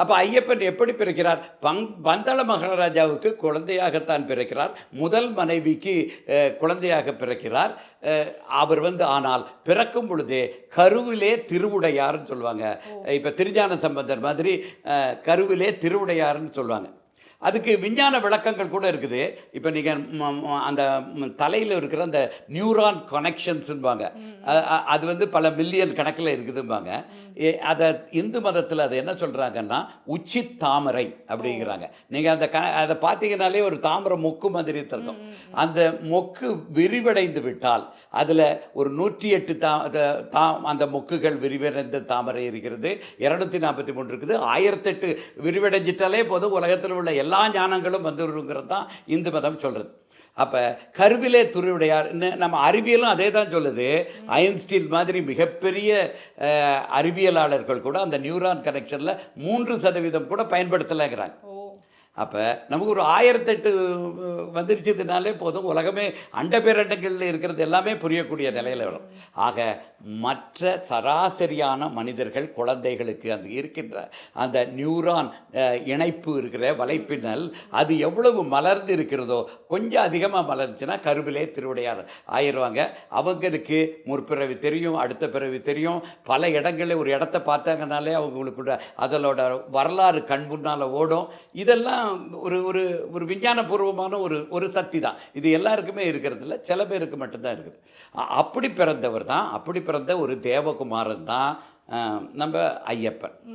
அப்போ ஐயப்பன் எப்படி பிறக்கிறார்? பந்தள மகாராஜாவுக்கு குழந்தையாகத்தான் பிறக்கிறார். முதல் மனைவிக்கு குழந்தையாக பிறக்கிறார். அவர் ஆனால் பிறக்கும் பொழுதே கருவிலே திருவுடையார்னு சொல்லுவாங்க. இப்போ திருஞான சம்பந்தர் மாதிரி கருவிலே திருவுடையார்னு சொல்லுவாங்க. அதுக்கு விஞ்ஞான விளக்கங்கள் கூட இருக்குது. இப்போ நீங்கள் அந்த தலையில் இருக்கிற அந்த நியூரான் கனெக்ஷன்ஸுன்பாங்க. அது பல மில்லியன் கணக்கில் இருக்குதும்பாங்க. அதை இந்து மதத்தில் அது என்ன சொல்கிறாங்கன்னா உச்சி தாமரை அப்படிங்கிறாங்க. நீங்கள் அதை பார்த்தீங்கன்னாலே ஒரு தாமரை மொக்கு மாதிரி இருக்கும். அந்த மொக்கு விரிவடைந்து விட்டால் அதில் ஒரு 108 அந்த மொக்குகள் விரிவடைந்த தாமரை இருக்கிறது, 243 இருக்குது. 1008 விரிவடைஞ்சிட்டாலே போதும், உலகத்தில் உள்ள எல்லா ஞானங்களும் வந்துருங்கிறது தான் இந்து மதம் சொல்கிறது. அப்போ கருவிலே திருவுடையார் நம்ம அறிவியலும் அதே தான் சொல்லுது. ஐன்ஸ்டீன் மாதிரி மிகப்பெரிய அறிவியலாளர்கள் கூட அந்த நியூரான் கனெக்ஷனில் 3% கூட பயன்படுத்தலைங்கிறாங்க. அப்போ நமக்கு ஒரு 1008 வந்துருச்சதுனாலே போதும், உலகமே அண்ட பேரண்டங்களில் இருக்கிறது எல்லாமே புரியக்கூடிய நிலையில் வரும். ஆக மற்ற சராசரியான மனிதர்கள் குழந்தைகளுக்கு அந்த இருக்கின்ற அந்த நியூரான் இணைப்பு இருக்கிற வலைப்பின்னல் அது எவ்வளவு மலர்ந்து இருக்கிறதோ, கொஞ்சம் அதிகமாக மலர்ந்துச்சுன்னா கருவிலே திருவுடையார் ஆயிடுவாங்க. அவங்களுக்கு முற்பிறவி தெரியும், அடுத்த பிறவி தெரியும். பல இடங்களில் ஒரு இடத்த பார்த்தாங்கனாலே அவங்களுக்கு அதனோட வரலாறு கண் முன்னால் ஓடும். இதெல்லாம் ஒரு ஒரு ஒரு விஞ்ஞானபூர்வமான ஒரு சக்தி தான். இது எல்லாருக்குமே இருக்கிறது இல்லை, சில பேருக்கு மட்டும்தான் இருக்குது. அப்படி பிறந்தவர் தான், அப்படி பிறந்த ஒரு தேவகுமாரன் தான் நம்ம ஐயப்பன்.